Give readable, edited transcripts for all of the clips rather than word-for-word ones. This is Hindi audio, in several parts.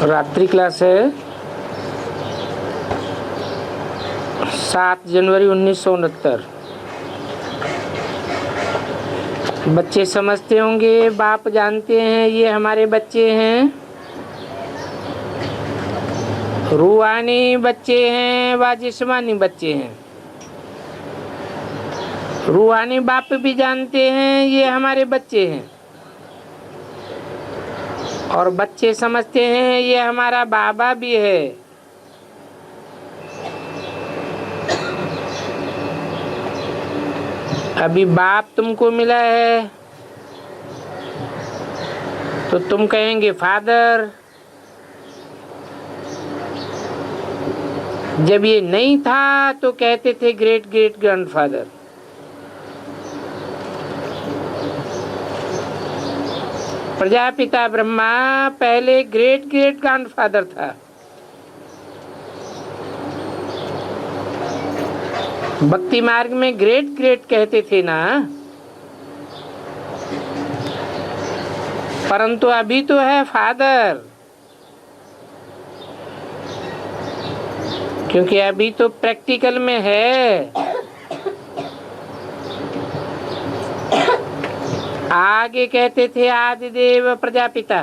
रात्रि क्लास है 7 जनवरी 1969। बच्चे समझते होंगे, बाप जानते हैं ये हमारे बच्चे हैं, रूहानी बच्चे हैं व जिस्मानी बच्चे हैं। रूहानी बाप भी जानते हैं ये हमारे बच्चे हैं, और बच्चे समझते हैं ये हमारा बाबा भी है। अभी बाप तुमको मिला है तो तुम कहेंगे फादर, जब ये नहीं था तो कहते थे great great grandfather. Prajapita Brahma पहले ग्रेट ग्रेट ग्रैंडफादर था। भक्ति मार्ग में ग्रेट ग्रेट कहते थे ना, परंतु अभी तो है फादर, क्योंकि अभी तो प्रैक्टिकल में है। आगे कहते थे आदिदेव प्रजापिता,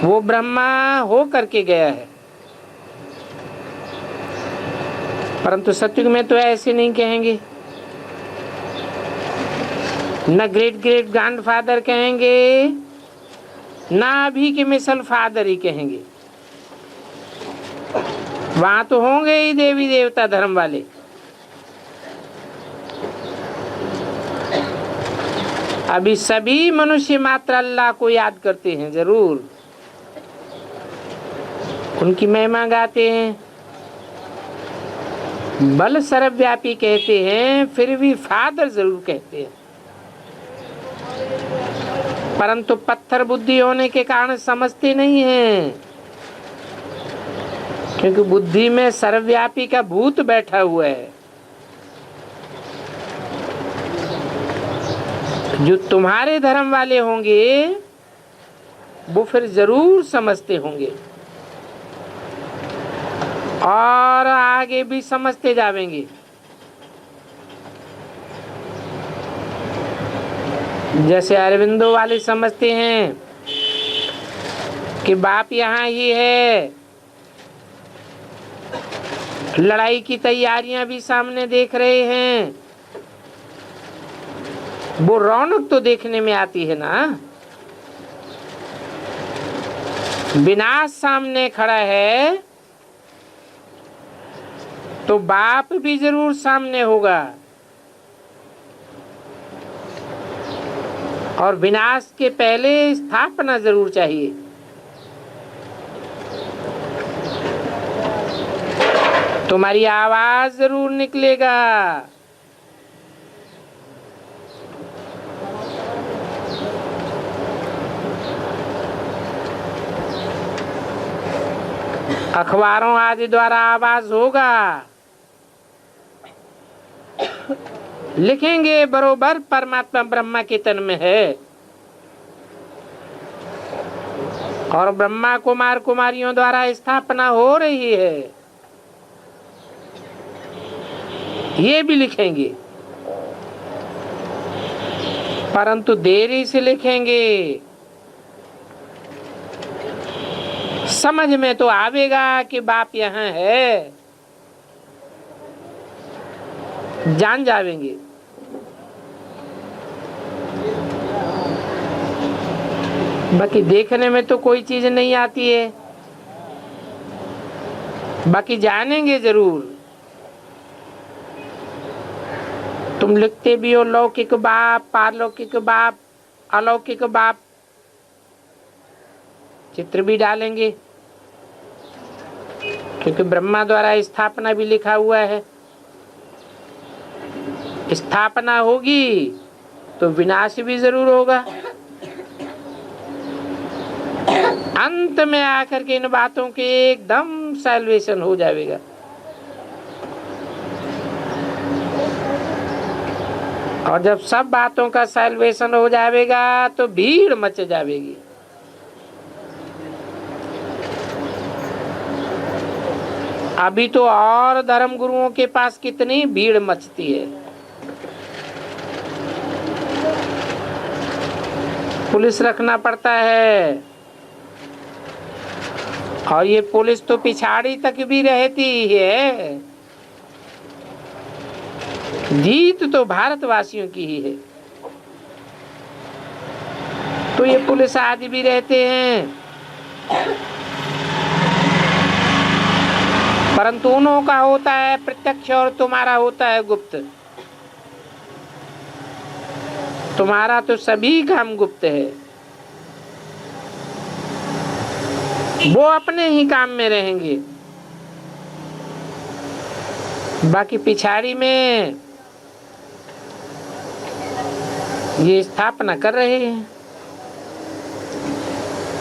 वो ब्रह्मा हो करके गया है, परंतु सत्युग में तो ऐसे नहीं कहेंगे, न ग्रेट ग्रेट ग्रैंडफादर कहेंगे, ना अभी के मिसल फादर ही कहेंगे। वहां तो होंगे ही देवी देवता धर्म वाले। अभी सभी मनुष्य मात्र अल्लाह को याद करते हैं, जरूर उनकी महिमा गाते हैं, बल सर्वव्यापी कहते हैं, फिर भी फादर जरूर कहते हैं। परंतु पत्थर बुद्धि होने के कारण समझते नहीं हैं, क्योंकि बुद्धि में सर्वव्यापी का भूत बैठा हुआ है। जो तुम्हारे धर्म वाले होंगे वो फिर जरूर समझते होंगे, और आगे भी समझते जाएंगे। जैसे अरविंदो वाले समझते हैं कि बाप यहाँ ही है, लड़ाई की तैयारियां भी सामने देख रहे हैं, वो रौनक तो देखने में आती है ना। विनाश सामने खड़ा है तो बाप भी जरूर सामने होगा, और विनाश के पहले स्थापना जरूर चाहिए। तुम्हारी आवाज जरूर निकलेगा, अखबारों आदि द्वारा आवाज होगा, लिखेंगे बरोबर परमात्मा ब्रह्मा के तन में है, और ब्रह्मा कुमार कुमारियों द्वारा स्थापना हो रही है, ये भी लिखेंगे, परंतु देरी से लिखेंगे। समझ में तो आवेगा कि बाप यहाँ है, जान जावेंगे। बाकी देखने में तो कोई चीज नहीं आती है, बाकी जानेंगे जरूर। तुम लिखते भी हो लौकिक बाप, पारलौकिक बाप, अलौकिक बाप, चित्र भी डालेंगे, क्योंकि ब्रह्मा द्वारा स्थापना भी लिखा हुआ है। स्थापना होगी तो विनाश भी जरूर होगा। अंत में आकर के इन बातों के एकदम सैल्वेशन हो जाएगा। और जब सब बातों का सैल्वेशन हो जाएगा तो भीड़ मच जाएगी। अभी तो और धर्म गुरुओं के पास कितनी भीड़ मचती है। पुलिस रखना पड़ता है, और ये पुलिस तो पिछाड़ी तक भी रहती है। जीत तो भारतवासियों की ही है, तो ये पुलिस आदि भी रहते हैं, परंतु उन्हों का होता है प्रत्यक्ष और तुम्हारा होता है गुप्त। तुम्हारा तो सभी काम गुप्त है, वो अपने ही काम में रहेंगे, बाकी पिछाड़ी में ये स्थापना कर रहे हैं।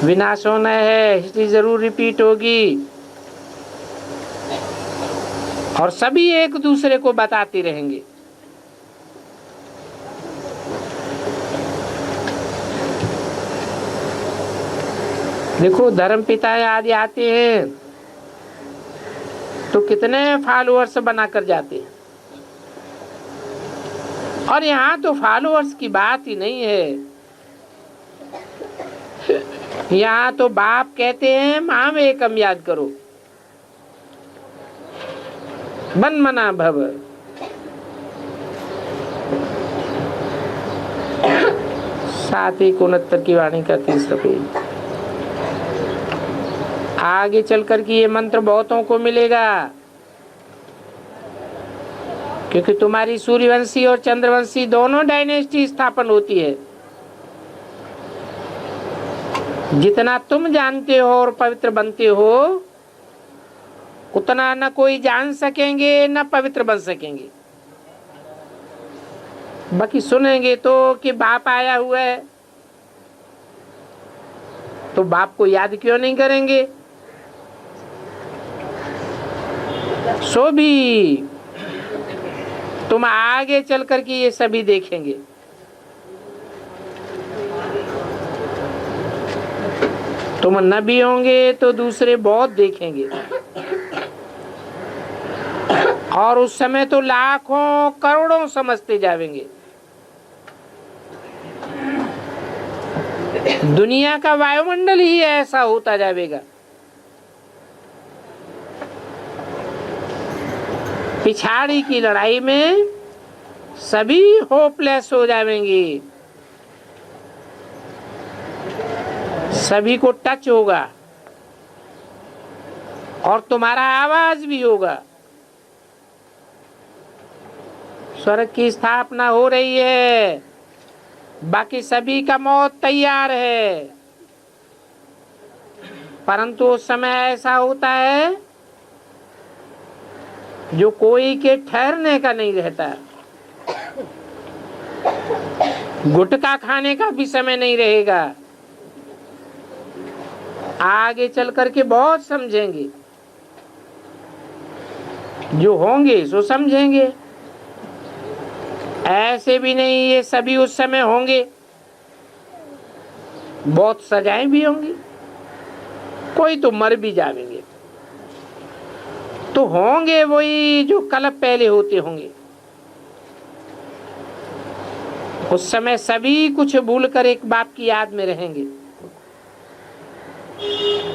विनाश होना है, हिस्ट्री जरूर रिपीट होगी, और सभी एक दूसरे को बताते रहेंगे। देखो धर्म पिता आदि आते हैं तो कितने फॉलोअर्स बनाकर जाते हैं, और यहाँ तो फॉलोअर्स की बात ही नहीं है। यहाँ तो बाप कहते हैं माम एकम याद करो, मन मना भव। 7:69 की वाणी का 30 पेज। आगे चलकर के ये मंत्र बहुतों को मिलेगा, क्योंकि तुम्हारी सूर्यवंशी और चंद्रवंशी दोनों डायनेस्टी स्थापन होती है। जितना तुम जानते हो और पवित्र बनते हो, उतना न कोई जान सकेंगे न पवित्र बन सकेंगे। बाकी सुनेंगे तो कि बाप आया हुआ है, तो बाप को याद क्यों नहीं करेंगे। सो भी तुम आगे चल कर के ये सभी देखेंगे। तुम नबी होंगे तो दूसरे बहुत देखेंगे, और उस समय तो लाखों करोड़ों समझते जाएंगे। दुनिया का वायुमंडल ही ऐसा होता जाएगा। पिछाड़ी की लड़ाई में सभी होपलेस हो जाएंगे, सभी को टच होगा, और तुम्हारा आवाज भी होगा। स्वर्ग की स्थापना हो रही है, बाकी सभी का मौत तैयार है, परंतु उस समय ऐसा होता है जो कोई के ठहरने का नहीं रहता। गुटखा खाने का भी समय नहीं रहेगा। आगे चल करके बहुत समझेंगे, जो होंगे सो समझेंगे। ऐसे भी नहीं ये सभी उस समय होंगे, बहुत सजाएं भी होंगी, कोई तो मर भी जाएंगे, तो होंगे वही जो कल पहले होते होंगे। उस समय सभी कुछ भूलकर एक बाप की याद में रहेंगे,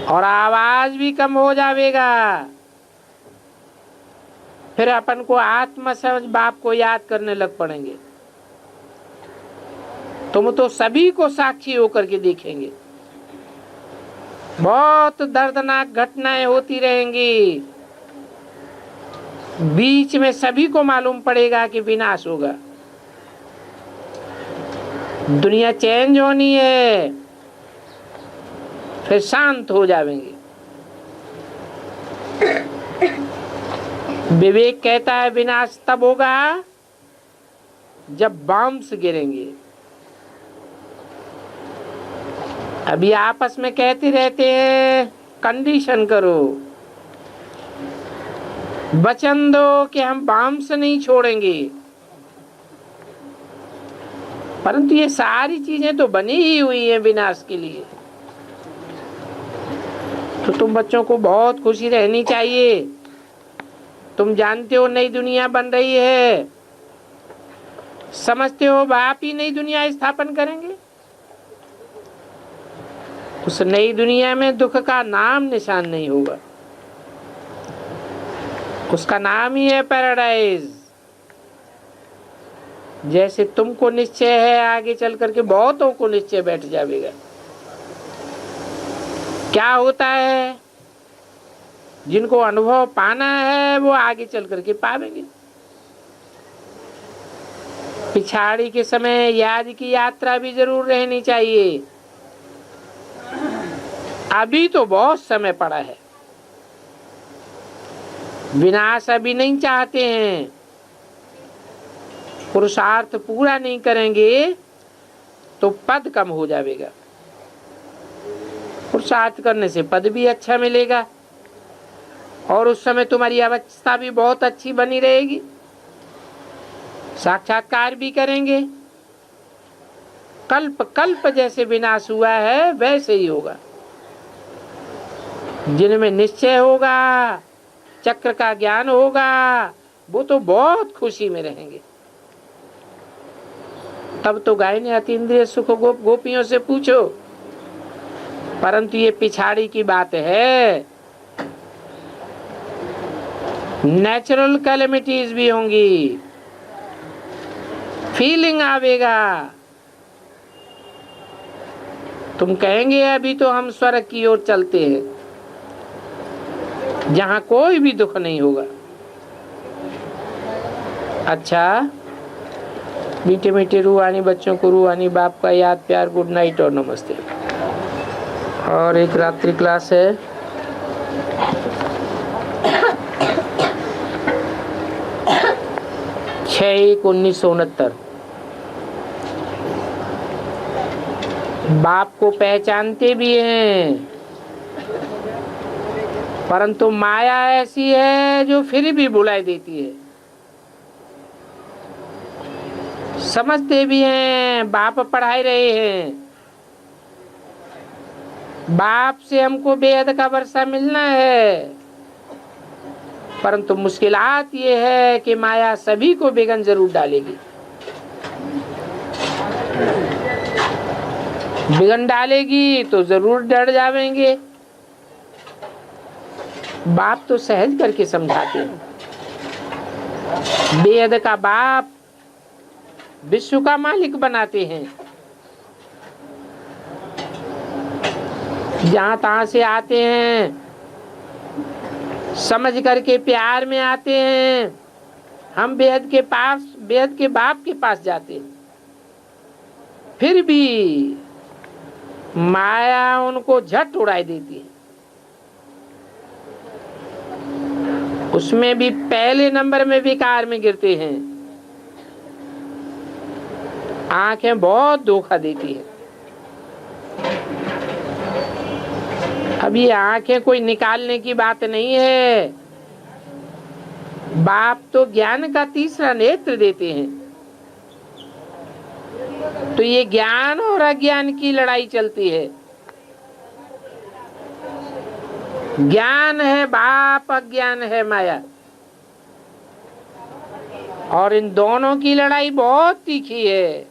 और आवाज भी कम हो जाएगा। फिर अपन को आत्मा समझ बाप को याद करने लग पड़ेंगे। तुम तो सभी को साक्षी होकर के देखेंगे। बहुत दर्दनाक घटनाएं होती रहेंगी, बीच में सभी को मालूम पड़ेगा कि विनाश होगा, दुनिया चेंज होनी है, फिर शांत हो जाएंगे। विवेक कहता है विनाश तब होगा जब बॉम्ब्स गिरेंगे। अभी आपस में कहते रहते हैं कंडीशन करो, वचन दो कि हम बॉम्ब्स नहीं छोड़ेंगे। परंतु ये सारी चीजें तो बनी ही हुई हैं विनाश के लिए। तो तुम बच्चों को बहुत खुशी रहनी चाहिए। तुम जानते हो नई दुनिया बन रही है, समझते हो बाप ही नई दुनिया स्थापन करेंगे। उस नई दुनिया में दुख का नाम निशान नहीं होगा, उसका नाम ही है पैराडाइज। जैसे तुमको निश्चय है, आगे चल करके बहुतों को निश्चय बैठ जाएगा। क्या होता है, जिनको अनुभव पाना है वो आगे चल करके पावेंगे। पिछाड़ी के समय याद की यात्रा भी जरूर रहनी चाहिए। अभी तो बहुत समय पड़ा है, विनाश अभी नहीं चाहते हैं। पुरुषार्थ पूरा नहीं करेंगे तो पद कम हो जाएगा। पुरुषार्थ करने से पद भी अच्छा मिलेगा और उस समय तुम्हारी अवस्था भी बहुत अच्छी बनी रहेगी। साक्षात्कार भी करेंगे। कल्प कल्प जैसे विनाश हुआ है वैसे ही होगा। जिनमें निश्चय होगा, चक्र का ज्ञान होगा, वो तो बहुत खुशी में रहेंगे। तब तो गायने अतीन्द्रिय सुख गोपियों से पूछो। परंतु ये पिछाड़ी की बात है। नेचुरल कैलेमिटीज भी होंगी, फीलिंग आवेगा। तुम कहेंगे अभी तो हम स्वर्ग की ओर चलते हैं, जहां कोई भी दुख नहीं होगा। अच्छा, मीठे मीठे रूहानी बच्चों को रूहानी बाप का याद प्यार, गुड नाइट और नमस्ते। और एक रात्रि क्लास है, छः 1969। बाप को पहचानते भी हैं, परंतु माया ऐसी है जो फिर भी बुलाई देती है। समझते भी हैं, बाप पढ़ाई रहे हैं, बाप से हमको बेहद का वर्षा मिलना है। परंतु मुश्किलात ये है कि माया सभी को बेगन जरूर डालेगी। बिगन डालेगी तो जरूर डर जावेंगे। बाप तो सहज करके समझाते हैं। बेहद का बाप विश्व का मालिक बनाते हैं। जहां तहां से आते हैं, समझ करके प्यार में आते हैं। हम बेहद के पास, बेहद के बाप के पास जाते हैं, फिर भी माया उनको झट उड़ाई देती है। उसमें भी पहले नंबर में विकार में गिरते हैं। आंखें बहुत धोखा देती है। अब ये आंखें कोई निकालने की बात नहीं है। बाप तो ज्ञान का तीसरा नेत्र देते हैं। तो ये ज्ञान और अज्ञान की लड़ाई चलती है। ज्ञान है बाप, अज्ञान है माया, और इन दोनों की लड़ाई बहुत तीखी है।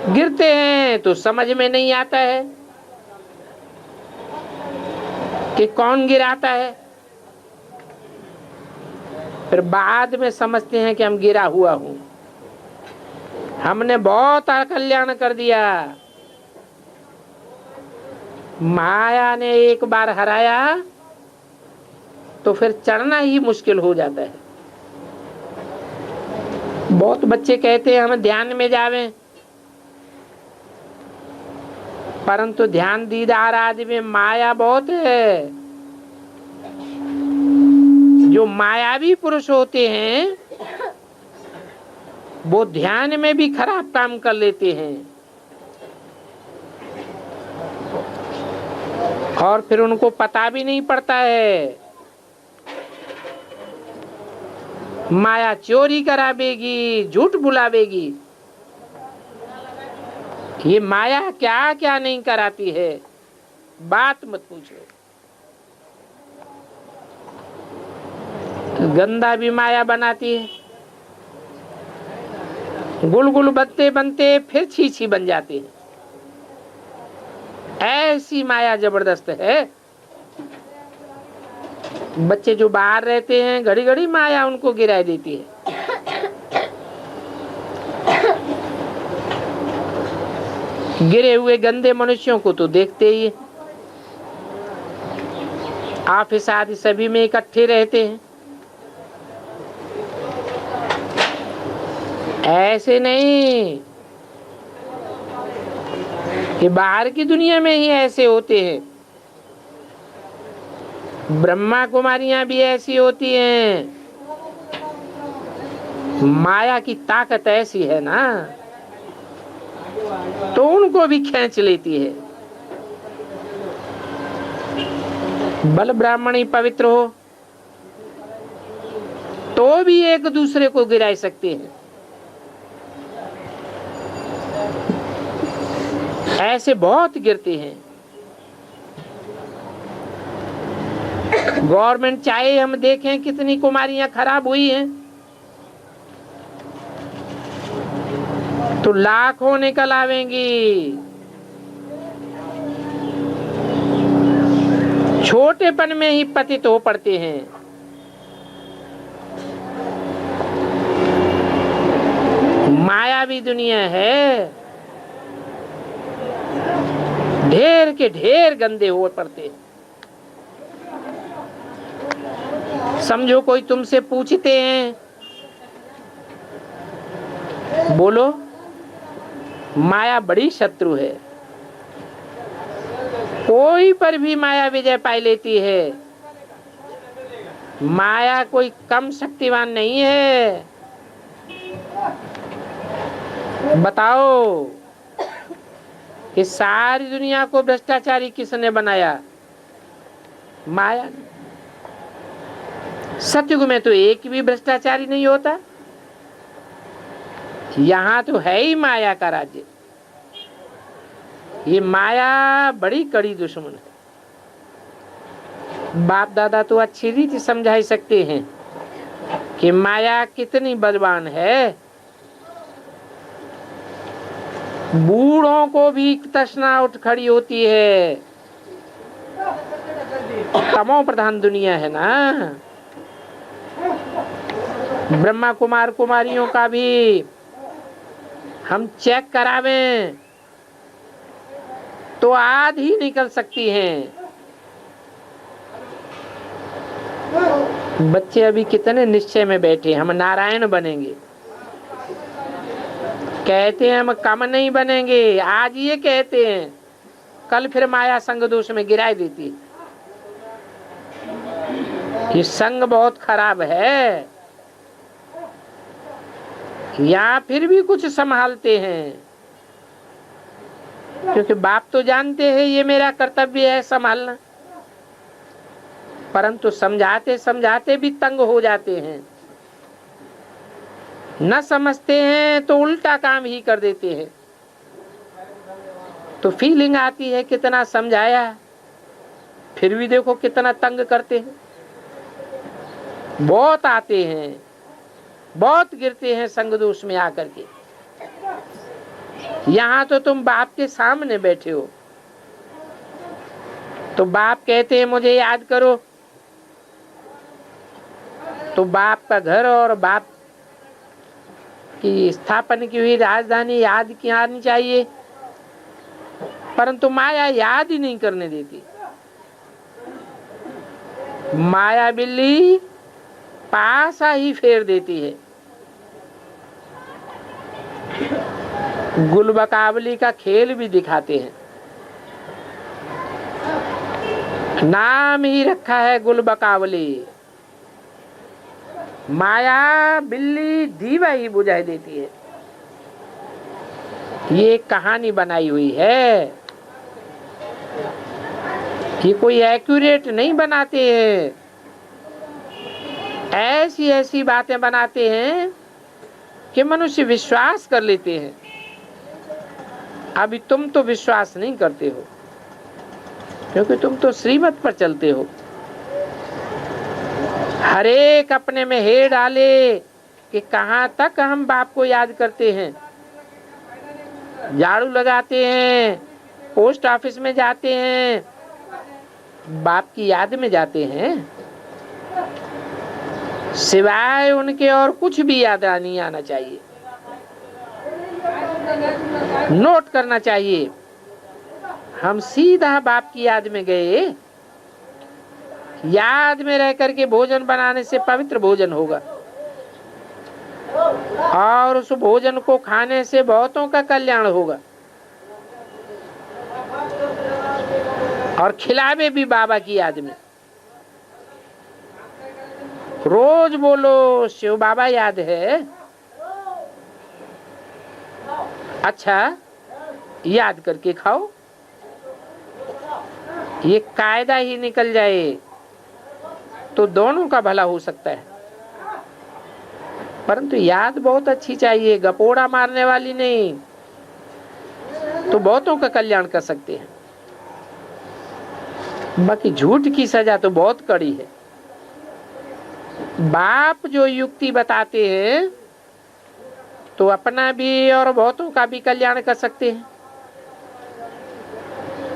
गिरते हैं तो समझ में नहीं आता है कि कौन गिराता है। फिर बाद में समझते हैं कि हम गिरा हुआ हूं, हमने बहुत अकल्याण कर दिया। माया ने एक बार हराया तो फिर चढ़ना ही मुश्किल हो जाता है। बहुत बच्चे कहते हैं हम ध्यान में जावें, परंतु ध्यान दीदार आदि में माया बहुत है। जो मायावी पुरुष होते हैं वो ध्यान में भी खराब काम कर लेते हैं, और फिर उनको पता भी नहीं पड़ता है। माया चोरी करावेगी, झूठ बुलावेगी। ये माया क्या क्या नहीं कराती है, बात मत पूछो। गंदा भी माया बनाती है, गुलगुल बनते बनते फिर छीछी बन जाती है। ऐसी माया जबरदस्त है। बच्चे जो बाहर रहते हैं, घड़ी घड़ी माया उनको गिरा देती है। गिरे हुए गंदे मनुष्यों को तो देखते ही, ऑफिस आदि सभी में इकट्ठे रहते हैं। ऐसे नहीं कि बाहर की दुनिया में ही ऐसे होते हैं। ब्रह्मा कुमारियां भी ऐसी होती हैं। माया की ताकत ऐसी है ना, तो उनको भी खींच लेती है। बल ब्राह्मणी पवित्र हो तो भी एक दूसरे को गिरा सकते हैं। ऐसे बहुत गिरते हैं। गवर्नमेंट चाहे हम देखें कितनी कुमारियां खराब हुई हैं, तो लाखों निकल आवेंगी। छोटेपन में ही पतित हो पड़ते हैं। मायावी दुनिया है, ढेर के ढेर गंदे हो पड़ते। समझो कोई तुमसे पूछते हैं, बोलो माया बड़ी शत्रु है। कोई पर भी माया विजय पाई लेती है। माया कोई कम शक्तिवान नहीं है। बताओ कि सारी दुनिया को भ्रष्टाचारी किसने बनाया? माया ने। सतयुग में तो एक भी भ्रष्टाचारी नहीं होता। यहाँ तो है ही माया का राज्य। ये माया बड़ी कड़ी दुश्मन है। बाप दादा तो अच्छी रीति समझा ही सकते हैं कि माया कितनी बलवान है। बूढ़ों को भी तृष्णा उठ खड़ी होती है। तमो प्रधान दुनिया है ना। ब्रह्मा कुमार कुमारियों का भी हम चेक करावें तो आधी निकल सकती हैं। बच्चे अभी कितने निश्चय में बैठे, हम नारायण बनेंगे। कहते हैं हम कम नहीं बनेंगे, आज ये कहते हैं, कल फिर माया संग दोष में गिराई देती। ये संग बहुत खराब है। या फिर भी कुछ संभालते हैं, क्योंकि बाप तो जानते हैं ये मेरा कर्तव्य है संभालना, परंतु समझाते समझाते भी तंग हो जाते हैं। न समझते हैं तो उल्टा काम ही कर देते हैं। तो फीलिंग आती है कितना समझाया, फिर भी देखो कितना तंग करते हैं। बहुत आते हैं, बहुत गिरते हैं संग दोष में आकर के। यहाँ तो तुम बाप के सामने बैठे हो, तो बाप कहते हैं मुझे याद करो, तो बाप का घर और बाप की स्थापना की हुई राजधानी याद की आनी चाहिए, परंतु माया याद ही नहीं करने देती। माया बिल्ली पासा ही फेर देती है। गुलबकावली का खेल भी दिखाते हैं। नाम ही रखा है गुलबकावली। माया बिल्ली दीवा ही बुझा देती है। ये कहानी बनाई हुई है, ये कोई एक्यूरेट नहीं बनाते हैं। ऐसी ऐसी बातें बनाते हैं कि मनुष्य विश्वास कर लेते हैं। अभी तुम तो विश्वास नहीं करते हो, क्योंकि तुम तो श्रीमत पर चलते हो। हर एक अपने में हेर डाले कि कहाँ तक हम बाप को याद करते हैं। झाड़ू लगाते हैं, पोस्ट ऑफिस में जाते हैं, बाप की याद में जाते हैं। सिवाय उनके और कुछ भी याद नहीं आना चाहिए। नोट करना चाहिए, हम सीधा बाप की याद में गए। याद में रह करके भोजन बनाने से पवित्र भोजन होगा, और उस भोजन को खाने से बहुतों का कल्याण होगा। और खिलावे भी बाबा की याद में। रोज बोलो शिव बाबा याद है। अच्छा, याद करके खाओ। ये कायदा ही निकल जाए तो दोनों का भला हो सकता है। परंतु याद बहुत अच्छी चाहिए, गपोड़ा मारने वाली नहीं, तो बहुतों का कल्याण कर सकते हैं। बाकी झूठ की सजा तो बहुत कड़ी है। बाप जो युक्ति बताते हैं तो अपना भी और बहुतों का भी कल्याण कर सकते हैं।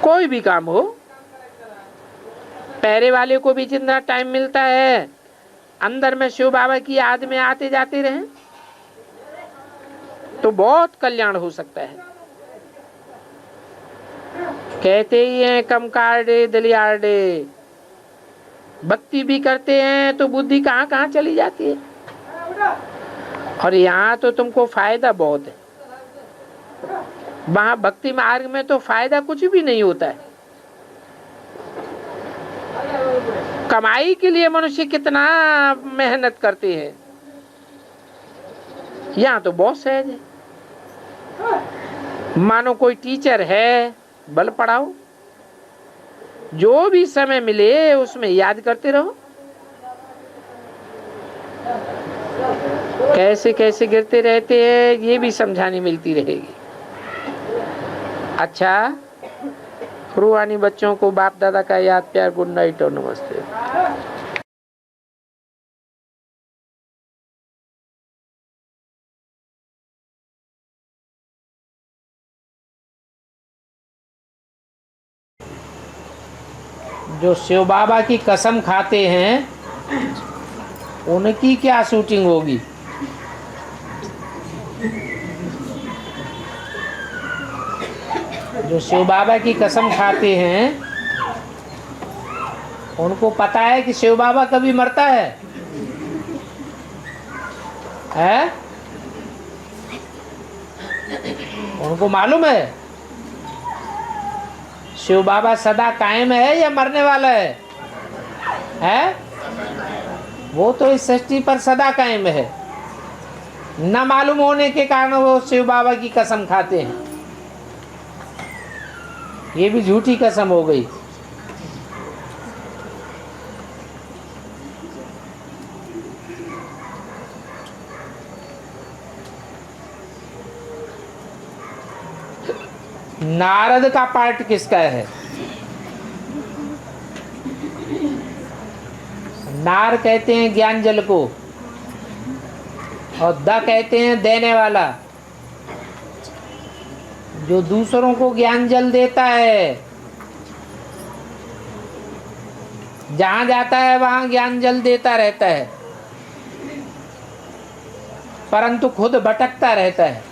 कोई भी काम हो, पैरे वाले को भी जितना टाइम मिलता है अंदर में शिव बाबा की याद में आते जाते रहें तो बहुत कल्याण हो सकता है। कहते ही हैं कम कार्डे दलियार्डे, भक्ति भी करते हैं तो बुद्धि कहाँ कहाँ चली जाती है। और यहाँ तो तुमको फायदा बहुत है, वहां भक्ति मार्ग में तो फायदा कुछ भी नहीं होता है। कमाई के लिए मनुष्य कितना मेहनत करते हैं, यहाँ तो बहुत सहज है। मानो कोई टीचर है, बल पढ़ाओ, जो भी समय मिले उसमें याद करते रहो। कैसे कैसे गिरते रहते हैं ये भी समझानी मिलती रहेगी। अच्छा, रूहानी बच्चों को बाप दादा का याद प्यार, गुड नाइट और नमस्ते। जो शिव बाबा की कसम खाते हैं उनकी क्या शूटिंग होगी। जो शिव बाबा की कसम खाते हैं उनको पता है कि शिव बाबा कभी मरता है? उनको मालूम है शिव बाबा सदा कायम है या मरने वाला है? वो तो इस सृष्टि पर सदा कायम है। न मालूम होने के कारण वो शिव बाबा की कसम खाते हैं। ये भी झूठी कसम हो गई। नारद का पार्ट किसका है? नार कहते हैं ज्ञान जल को, और द कहते हैं देने वाला। जो दूसरों को ज्ञान जल देता है, जहां जाता है वहां ज्ञान जल देता रहता है, परंतु खुद भटकता रहता है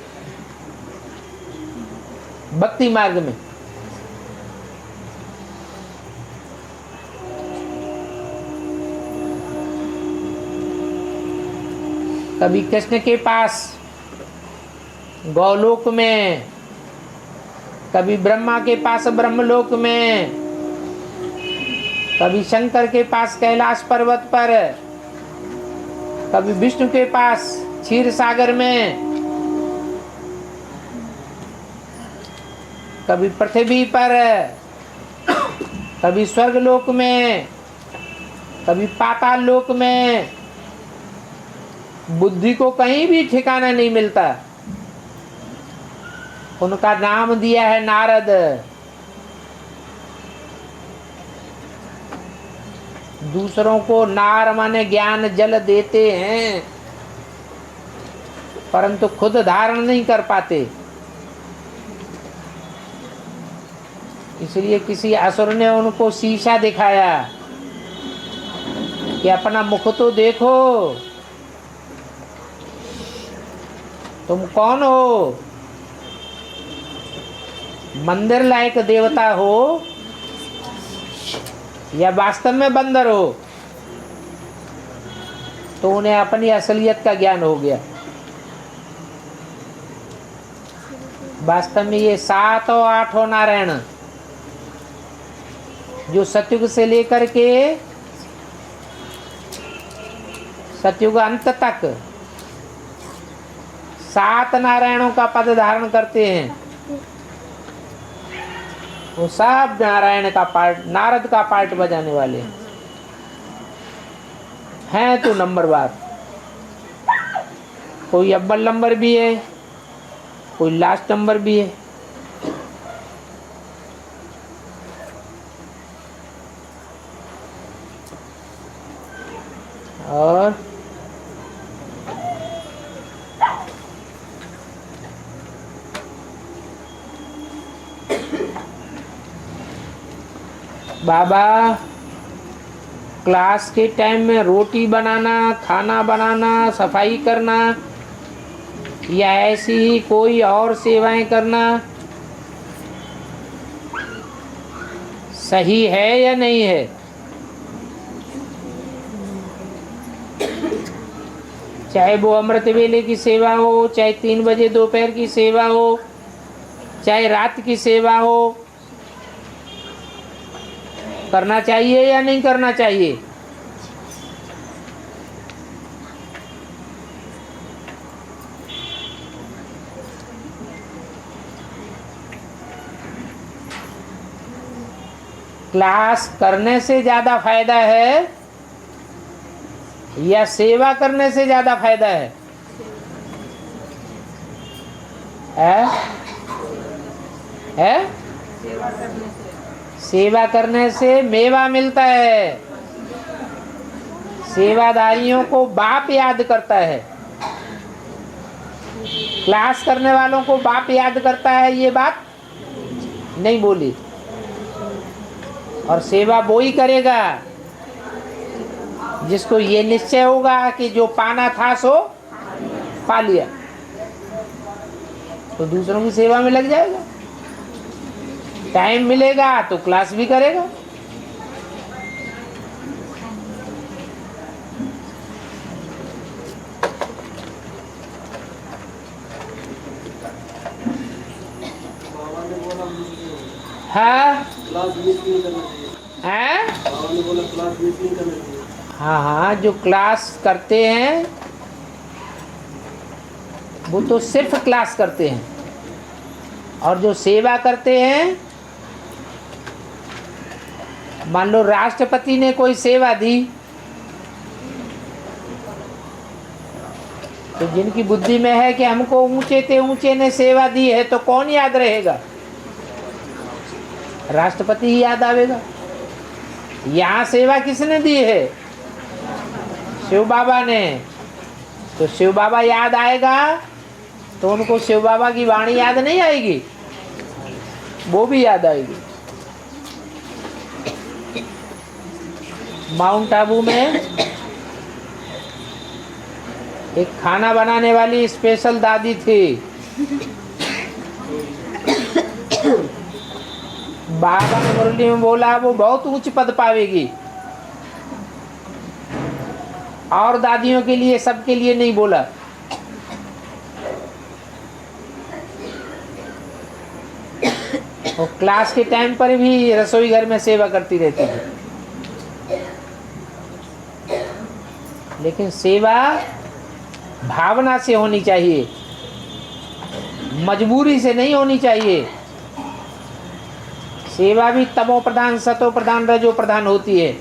भक्ति मार्ग में। कभी कृष्ण के पास गौलोक में, कभी ब्रह्मा के पास ब्रह्मलोक में, कभी शंकर के पास कैलाश पर्वत पर, कभी विष्णु के पास क्षीर सागर में, कभी पृथ्वी पर, कभी स्वर्ग लोक में, कभी पाताल लोक में, बुद्धि को कहीं भी ठिकाना नहीं मिलता। उनका नाम दिया है नारद। दूसरों को नार माने ज्ञान जल देते हैं, परंतु खुद धारण नहीं कर पाते। इसलिए किसी असुर ने उनको शीशा दिखाया कि अपना मुख तो देखो, तुम कौन हो? मंदिर लायक देवता हो या वास्तव में बंदर हो? तो उन्हें अपनी असलियत का ज्ञान हो गया। वास्तव में ये 7 और 8 नारायण जो सतयुग से लेकर के सतयुग अंत तक 7 नारायणों का पद धारण करते हैं, वो सब नारायण का पार्ट, नारद का पार्ट बजाने वाले हैं। तो नंबरवार, कोई अव्वल नंबर भी है, कोई लास्ट नंबर भी है। और बाबा क्लास के टाइम में रोटी बनाना, खाना बनाना, सफाई करना या ऐसी ही कोई और सेवाएं करना सही है या नहीं है? चाहे वो अमृत वेले की सेवा हो, चाहे 3 बजे दोपहर की सेवा हो, चाहे रात की सेवा हो, करना चाहिए या नहीं करना चाहिए? क्लास करने से ज्यादा फायदा है या सेवा करने से ज्यादा फायदा है? है? सेवा करने से मेवा मिलता है। सेवादारियों को बाप याद करता है। क्लास करने वालों को बाप याद करता है, ये बात नहीं बोली। और सेवा वो ही करेगा जिसको ये निश्चय होगा कि जो पाना था सो पा लिया, तो दूसरों की सेवा में लग जाएगा। टाइम मिलेगा तो क्लास भी करेगा। हाँ हाँ हाँ, जो क्लास करते हैं वो तो सिर्फ क्लास करते हैं, और जो सेवा करते हैं, मान लो राष्ट्रपति ने कोई सेवा दी, तो जिनकी बुद्धि में है कि हमको ऊंचे से ऊंचे ने सेवा दी है, तो कौन याद रहेगा? राष्ट्रपति ही याद आवेगा। यहाँ सेवा किसने दी है? शिव बाबा ने। तो शिव बाबा याद आएगा तो उनको शिव बाबा की वाणी याद नहीं आएगी, वो भी याद आएगी। माउंट आबू में एक खाना बनाने वाली स्पेशल दादी थी। बाबा ने मुरली में बोला वो बहुत ऊंच पद पावेगी, और दादियों के लिए, सबके लिए नहीं बोला। वो क्लास के टाइम पर भी रसोई घर में सेवा करती रहती थी। लेकिन सेवा भावना से होनी चाहिए, मजबूरी से नहीं होनी चाहिए। सेवा भी तमो प्रधान, सतो प्रधान, रजो प्रधान होती है।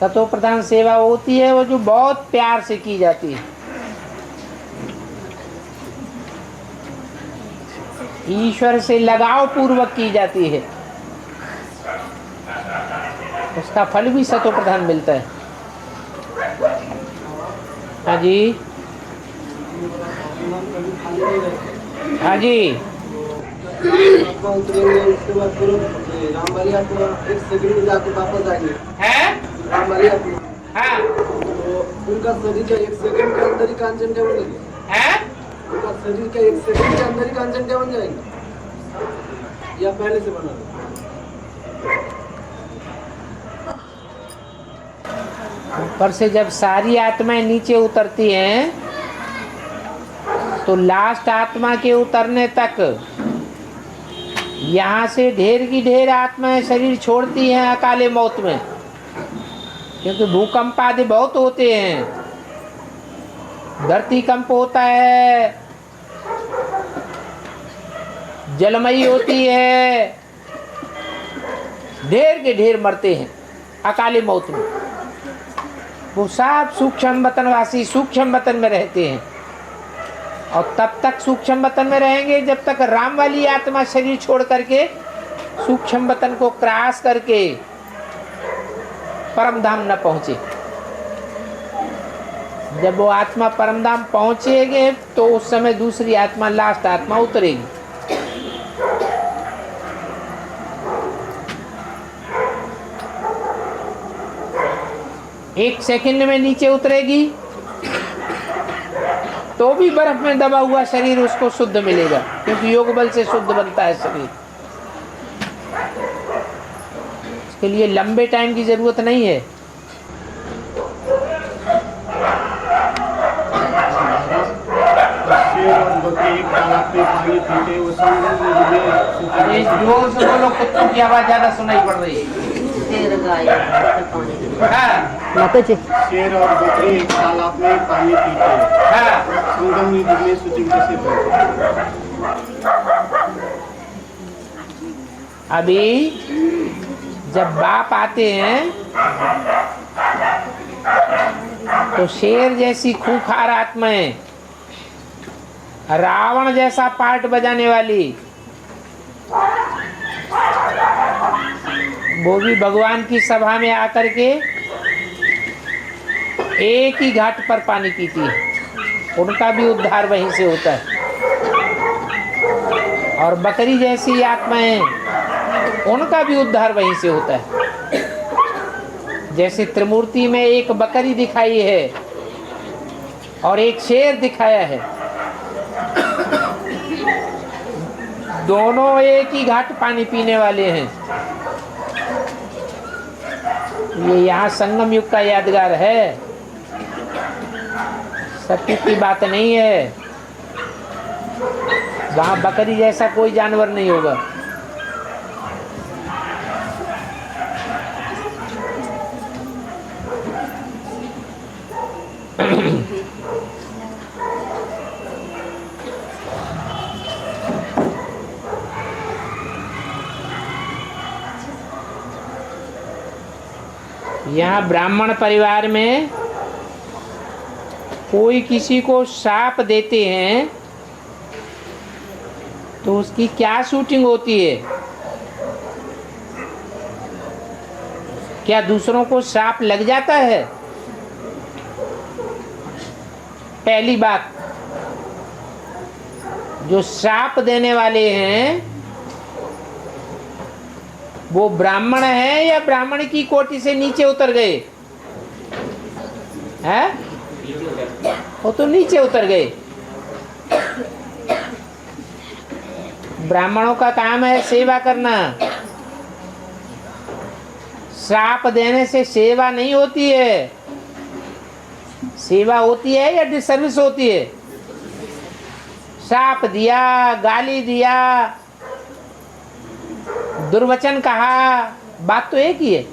सतो प्रधान सेवा होती है वो जो बहुत प्यार से की जाती है, ईश्वर से लगाव पूर्वक की जाती है, उसका फल भी सतो प्रधान मिलता है। हाँ जी, हाँ जी। उसके बाद फिर राम वाली आत्मा 1 सेकंड में जाके वापस आएंगे है राम वाली आत्मा, हाँ तो उनका शरीर का 1 सेकंड के अंदर ही कांचन क्या बन जाएंगे? है उनका शरीर का 1 सेकंड के अंदर ही कांचन क्या बन जाएंगे या पहले से बना? ऊपर से जब सारी आत्माएं नीचे उतरती हैं तो लास्ट आत्मा के उतरने तक यहाँ से ढेर की ढेर आत्माएं शरीर छोड़ती हैं अकाले मौत में, क्योंकि भूकंप आदि बहुत होते हैं, धरती कंप होता है, जलमयी होती है, ढेर के ढेर मरते हैं अकाले मौत में। वो सब सूक्ष्म वतनवासी सूक्ष्म वतन में रहते हैं, और तब तक सूक्ष्म वतन में रहेंगे जब तक राम वाली आत्मा शरीर छोड़ करके सूक्ष्म वतन को क्रॉस करके परम धाम न पहुंचे। जब वो आत्मा परम धाम पहुंचेगे तो उस समय दूसरी आत्मा लास्ट आत्मा उतरेगी। एक सेकंड में नीचे उतरेगी तो भी बर्फ में दबा हुआ शरीर उसको शुद्ध मिलेगा, क्योंकि योग बल से शुद्ध बनता है शरीर। इसके लिए लंबे टाइम की जरूरत नहीं है। अरे जोर से बोलो, कुत्तों की आवाज ज्यादा सुनाई पड़ रही है। शेर और बकरी एक तालाब में पानी पीते हैं। संगम नदी में शूटिंग कैसे करते? अभी जब बाप आते हैं तो शेर जैसी खूंखार आत्माएं, रावण जैसा पार्ट बजाने वाली, वो भी भगवान की सभा में आकर के एक ही घाट पर पानी पीती है, उनका भी उद्धार वहीं से होता है। और बकरी जैसी आत्माएं, उनका भी उद्धार वहीं से होता है। जैसे त्रिमूर्ति में एक बकरी दिखाई है और एक शेर दिखाया है, दोनों एक ही घाट पानी पीने वाले हैं। ये यहाँ संगम युग का यादगार है, सत्य की बात नहीं है। वहाँ बकरी जैसा कोई जानवर नहीं होगा। यहाँ ब्राह्मण परिवार में कोई किसी को शाप देते हैं तो उसकी क्या शूटिंग होती है? क्या दूसरों को शाप लग जाता है? पहली बात, जो शाप देने वाले हैं वो ब्राह्मण है या ब्राह्मण की कोटि से नीचे उतर गए हैं? वो तो नीचे उतर गए। ब्राह्मणों का काम है सेवा करना। श्राप देने से सेवा नहीं होती है। सेवा होती है या डिसर्विस होती है? श्राप दिया, गाली दिया, दुर्वचन कहा, बात तो एक ही है।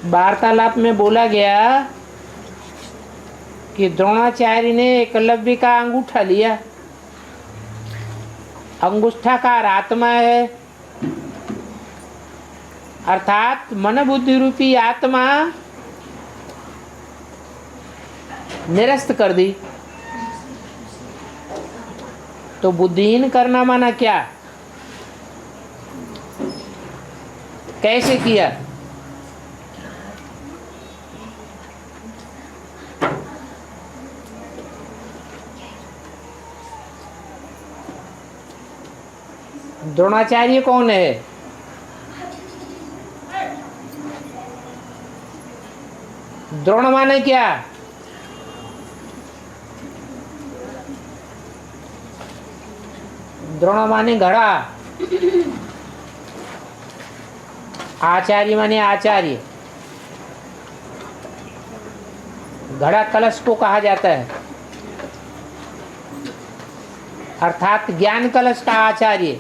वार्तालाप में बोला गया कि द्रोणाचार्य ने एकलव्य का अंगूठा लिया। अंगूठाकार आत्मा है, अर्थात मन बुद्धि रूपी आत्मा निरस्त कर दी। तो बुद्धिहीन करना माना क्या? कैसे किया? द्रोणाचार्य कौन है? द्रोण माने क्या? द्रोण माने घड़ा, आचार्य माने आचार्य। घड़ा कलश को कहा जाता है, अर्थात ज्ञान कलश का आचार्य।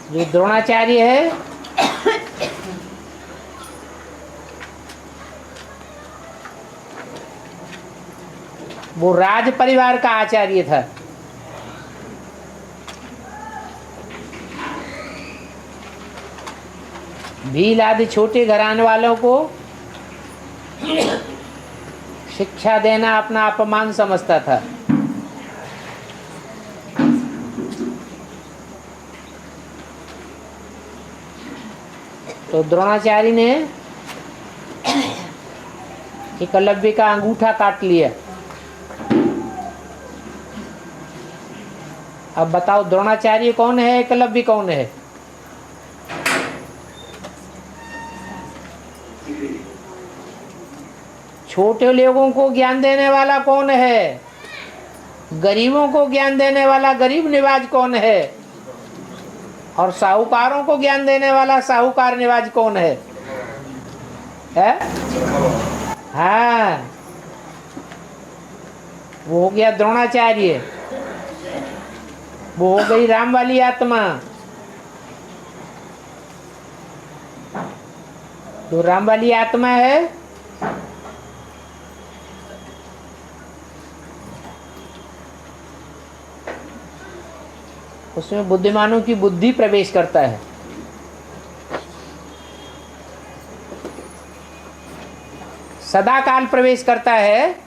जो द्रोणाचार्य है वो राज परिवार का आचार्य था। भील आदि छोटे घराने वालों को शिक्षा देना अपना अपमान समझता था। तो द्रोणाचार्य ने एकलव्य का अंगूठा काट लिया। अब बताओ द्रोणाचार्य कौन है, एकलव्य कौन है? छोटे लोगों को ज्ञान देने वाला कौन है? गरीबों को ज्ञान देने वाला गरीब निवाज कौन है? और साहूकारों को ज्ञान देने वाला साहूकार निवाज कौन है? हाँ, वो हो गया द्रोणाचार्य। वो हो गई राम वाली आत्मा। जो राम वाली आत्मा है उसमें बुद्धिमानों की बुद्धि प्रवेश करता है। सदा काल प्रवेश करता है।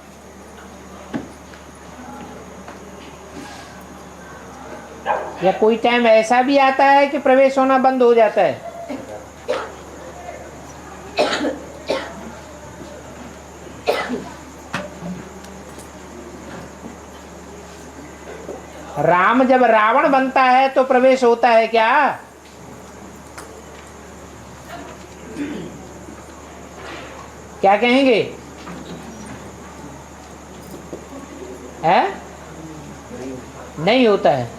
या कोई टाइम ऐसा भी आता है कि प्रवेश होना बंद हो जाता है। राम जब रावण बनता है तो प्रवेश होता है क्या? क्या कहेंगे? है? नहीं होता है।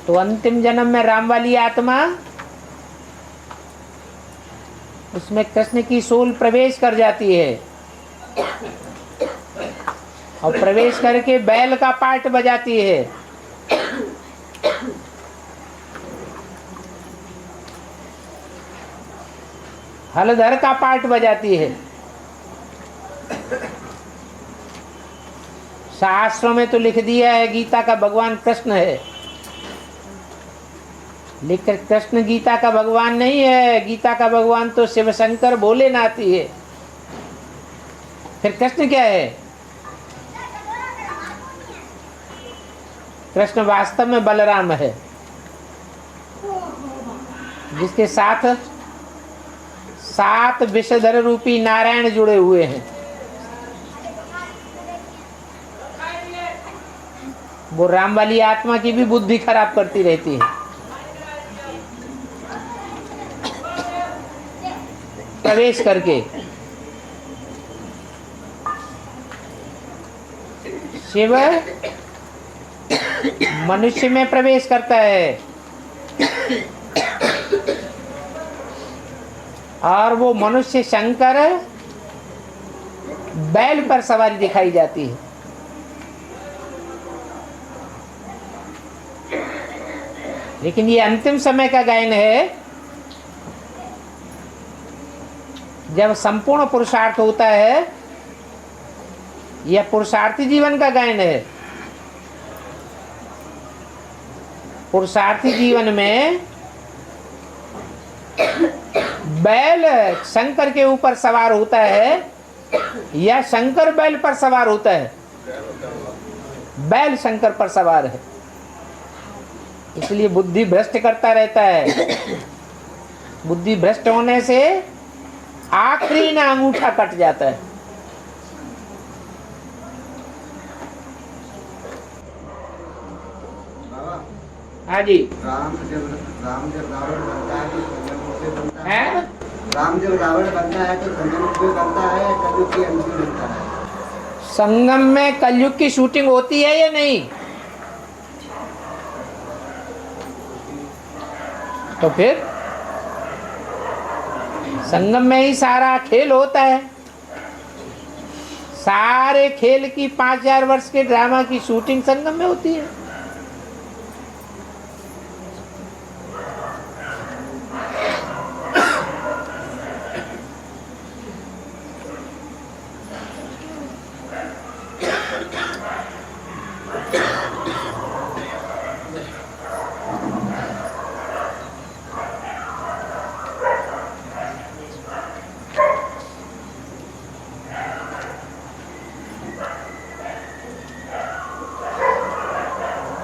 तो अंतिम जन्म में राम वाली आत्मा उसमें कृष्ण की सोल प्रवेश कर जाती है और प्रवेश करके बैल का पार्ट बजाती है। हलधर का पार्ट बजाती है। शास्त्रों में तो लिख दिया है गीता का भगवान कृष्ण है, लेकिन कृष्ण गीता का भगवान नहीं है। गीता का भगवान तो शिव शंकर भोलेनाथ ही है। फिर कृष्ण क्या है? कृष्ण वास्तव में बलराम है, जिसके साथ 7 विषधर रूपी नारायण जुड़े हुए हैं। वो राम वाली आत्मा की भी बुद्धि खराब करती रहती है। प्रवेश करके शिव मनुष्य में प्रवेश करता है और वो मनुष्य शंकर बैल पर सवारी दिखाई जाती है। लेकिन ये अंतिम समय का गायन है, जब संपूर्ण पुरुषार्थ होता है। यह पुरुषार्थी जीवन का गायन है। पुरुषार्थी जीवन में बैल शंकर के ऊपर सवार होता है या शंकर बैल पर सवार होता है? बैल शंकर पर सवार है, इसलिए बुद्धि भ्रष्ट करता रहता है। बुद्धि भ्रष्ट होने से आखिरी ना अंगूठा कट जाता है। हाँ जी। राम जब रावण बनता है तो संगम से बनता है? राम जब रावण बनता है तो संगम से बनता है, कलयुग की अंतिम बनता है। संगम में कलयुग की शूटिंग होती है या नहीं? तो फिर संगम में ही सारा खेल होता है। सारे खेल की 5000 वर्ष के ड्रामा की शूटिंग संगम में होती है।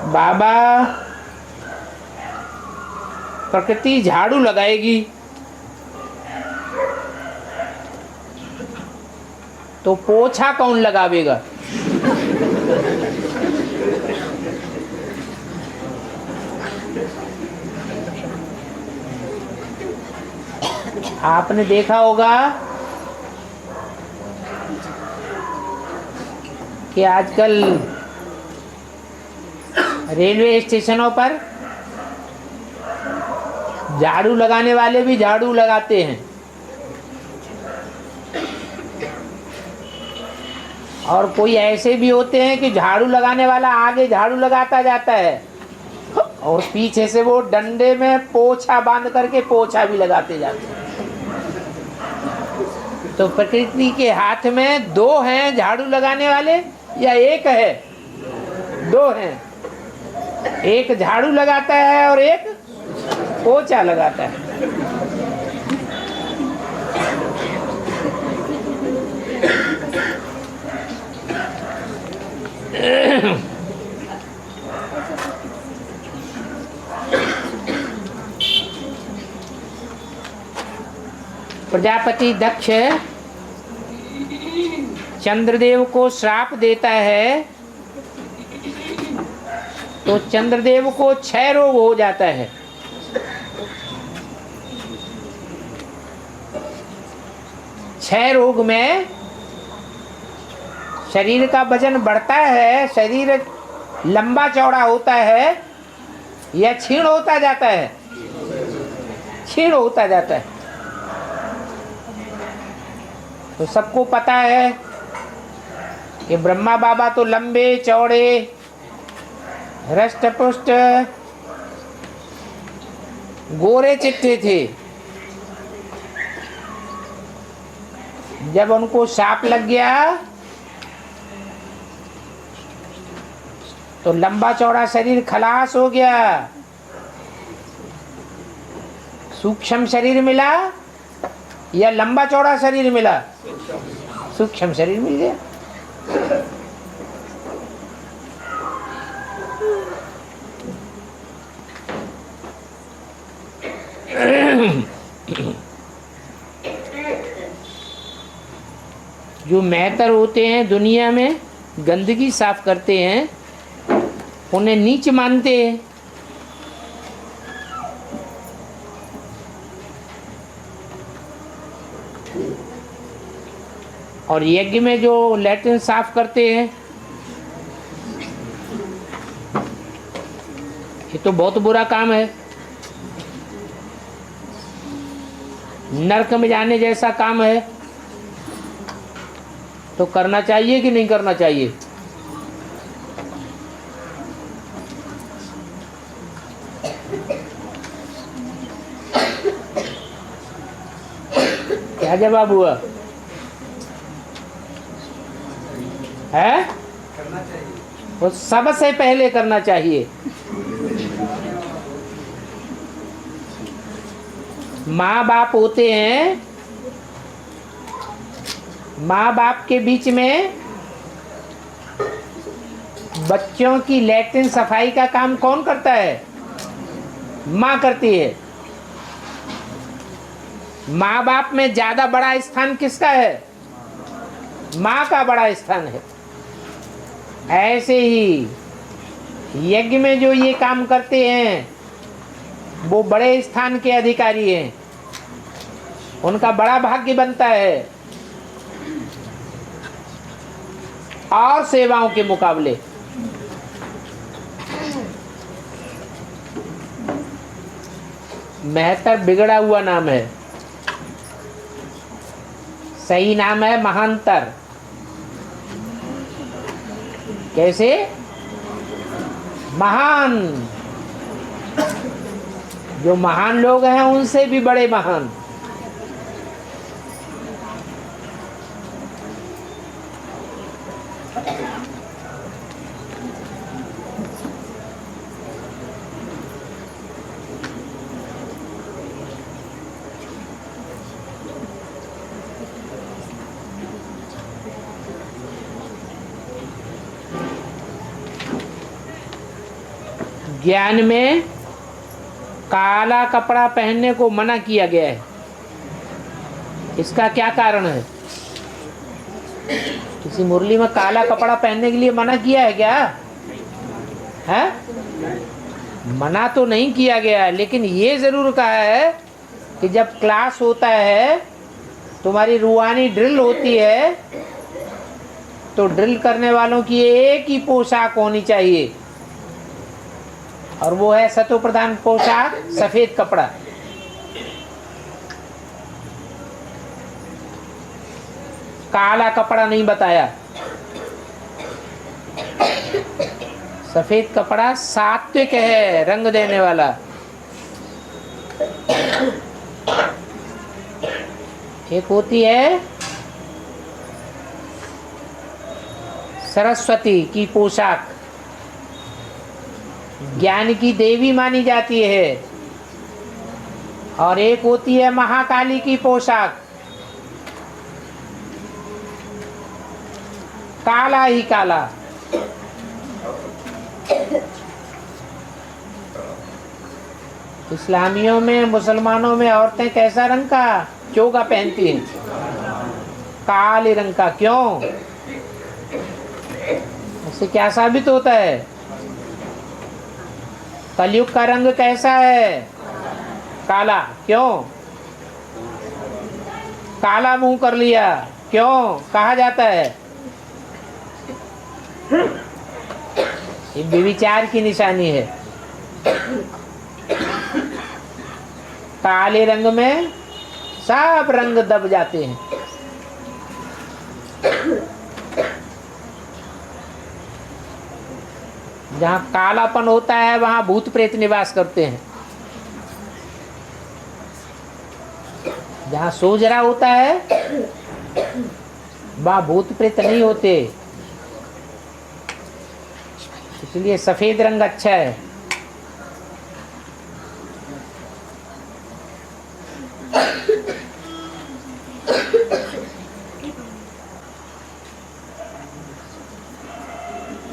बाबा प्रकृति झाड़ू लगाएगी तो पोछा कौन लगावेगा? आपने देखा होगा कि आजकल रेलवे स्टेशनों पर झाड़ू लगाने वाले भी झाड़ू लगाते हैं, और कोई ऐसे भी होते हैं कि झाड़ू लगाने वाला आगे झाड़ू लगाता जाता है और पीछे से वो डंडे में पोछा बांध करके पोछा भी लगाते जाते हैं। तो प्रकृति के हाथ में दो हैं झाड़ू लगाने वाले या एक है? दो हैं। एक झाड़ू लगाता है और एक पोछा लगाता है। प्रजापति दक्ष चंद्रदेव को श्राप देता है तो चंद्रदेव को क्षय रोग हो जाता है। क्षय रोग में शरीर का वजन बढ़ता है, शरीर लंबा चौड़ा होता है या क्षीण होता जाता है? क्षीण होता जाता है। तो सबको पता है कि ब्रह्मा बाबा तो लंबे चौड़े हृष्ट पुष्ट गोरे चिट्टे थे। जब उनको शाप लग गया तो लंबा चौड़ा शरीर खलास हो गया। सूक्ष्म शरीर मिला या लंबा चौड़ा शरीर मिला? सूक्ष्म शरीर मिल गया। जो मेहतर होते हैं दुनिया में, गंदगी साफ करते हैं, उन्हें नीच मानते हैं। और यज्ञ में जो लैट्रिन साफ करते हैं, ये तो बहुत बुरा काम है। नरक में जाने जैसा काम है। तो करना चाहिए कि नहीं करना चाहिए? क्या जवाब हुआ है? वो सबसे पहले करना चाहिए। माँ बाप होते हैं, माँ बाप के बीच में बच्चों की लैट्रिन सफाई का काम कौन करता है? माँ करती है। माँ बाप में ज्यादा बड़ा स्थान किसका है? माँ का बड़ा स्थान है। ऐसे ही यज्ञ में जो ये काम करते हैं वो बड़े स्थान के अधिकारी हैं, उनका बड़ा भाग्य बनता है और सेवाओं के मुकाबले। मेहतर बिगड़ा हुआ नाम है, सही नाम है महांतर। कैसे? महान। जो महान लोग हैं उनसे भी बड़े महान। ज्ञान में काला कपड़ा पहनने को मना किया गया है। इसका क्या कारण है? किसी मुरली में काला कपड़ा पहनने के लिए मना किया है क्या? है? मना तो नहीं किया गया है, लेकिन ये जरूर कहा है कि जब क्लास होता है, तुम्हारी रूहानी ड्रिल होती है, तो ड्रिल करने वालों की एक ही पोशाक होनी चाहिए, और वो है सतो प्रधान पोशाक, सफेद कपड़ा। काला कपड़ा नहीं बताया। सफेद कपड़ा सात्विक है, रंग देने वाला। एक होती है सरस्वती की पोशाक, ज्ञान की देवी मानी जाती है, और एक होती है महाकाली की पोशाक, काला ही काला। इस्लामियों में, मुसलमानों में औरतें कैसा रंग का चोगा पहनती हैं? काले रंग का। क्यों? इससे क्या साबित होता है? कलयुग का रंग कैसा है? काला। क्यों? काला मुंह कर लिया, क्यों कहा जाता है? ये व्यभिचार की निशानी है। काले रंग में सब रंग दब जाते हैं। जहाँ कालापन होता है वहाँ भूत प्रेत निवास करते हैं। जहाँ सोजरा होता है वहाँ भूत प्रेत नहीं होते। इसलिए सफेद रंग अच्छा है।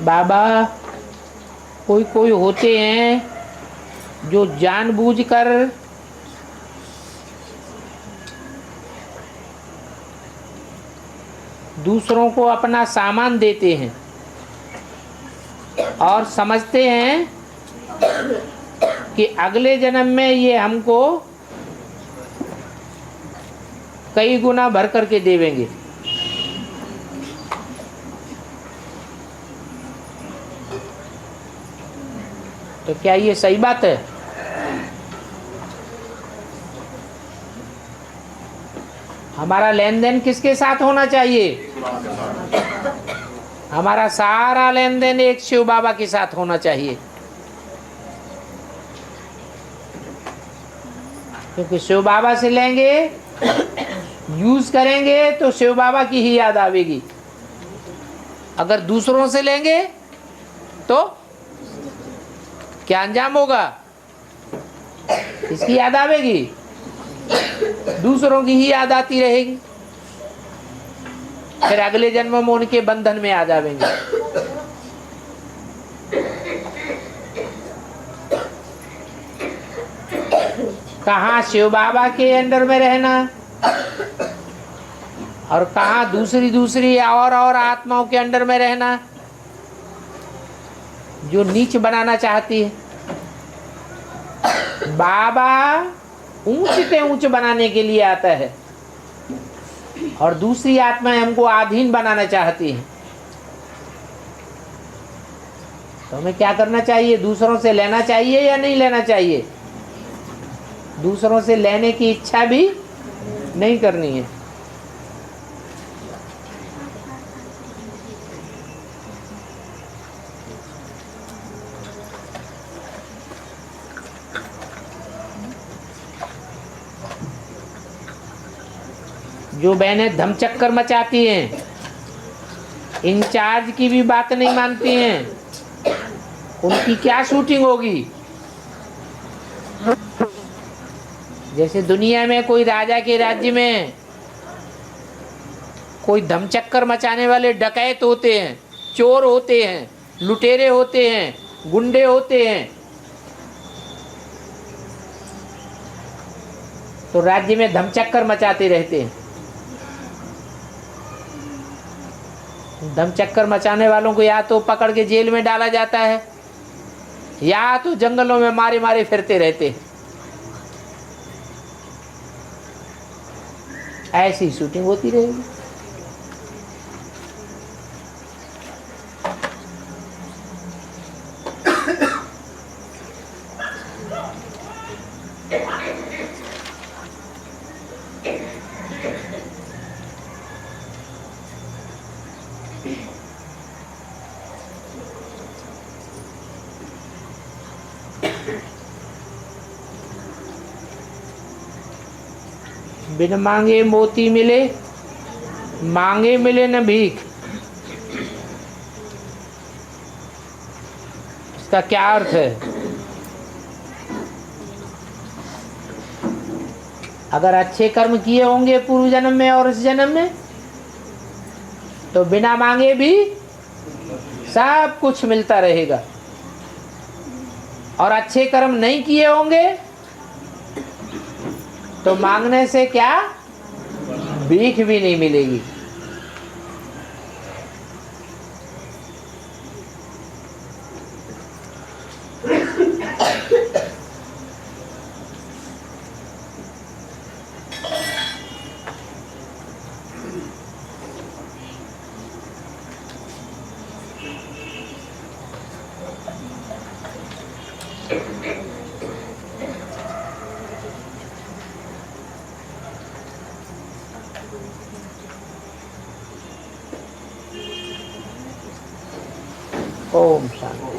बाबा कोई कोई होते हैं जो जानबूझकर दूसरों को अपना सामान देते हैं और समझते हैं कि अगले जन्म में ये हमको कई गुना भर करके देवेंगे। तो क्या ये सही बात है? हमारा लेन देन किसके साथ होना चाहिए? हमारा सारा लेन देन एक शिव बाबा के साथ होना चाहिए, क्योंकि शिव बाबा से लेंगे यूज करेंगे तो शिव बाबा की ही याद आवेगी, अगर दूसरों से लेंगे तो क्या अंजाम होगा? इसकी याद आवेगी, दूसरों की ही याद आती रहेगी, फिर अगले जन्म में उनके बंधन में आ जाएंगे। कहाँ शिव बाबा के अंडर में रहना और कहाँ दूसरी दूसरी और आत्माओं के अंडर में रहना, जो नीच बनाना चाहती है। बाबा ऊंच से ऊंच बनाने के लिए आता है और दूसरी आत्माएं हमको अधीन बनाना चाहती हैं। तो हमें क्या करना चाहिए? दूसरों से लेना चाहिए या नहीं लेना चाहिए? दूसरों से लेने की इच्छा भी नहीं करनी है। जो बहनें धमचक्कर मचाती हैं, इंचार्ज की भी बात नहीं मानती हैं, उनकी क्या शूटिंग होगी? जैसे दुनिया में कोई राजा के राज्य में कोई धमचक्कर मचाने वाले डकैत होते हैं, चोर होते हैं, लुटेरे होते हैं, गुंडे होते हैं, तो राज्य में धमचक्कर मचाते रहते हैं। धमचक्कर मचाने वालों को या तो पकड़ के जेल में डाला जाता है या तो जंगलों में मारे मारे फिरते रहते हैं। ऐसी शूटिंग होती रहेगी। बिन मांगे मोती मिले, मांगे मिले न भीख। इसका क्या अर्थ है? अगर अच्छे कर्म किए होंगे पूर्व जन्म में और इस जन्म में, तो बिना मांगे भी सब कुछ मिलता रहेगा। और अच्छे कर्म नहीं किए होंगे तो मांगने से क्या, भीख भी नहीं मिलेगी। ओम शांति।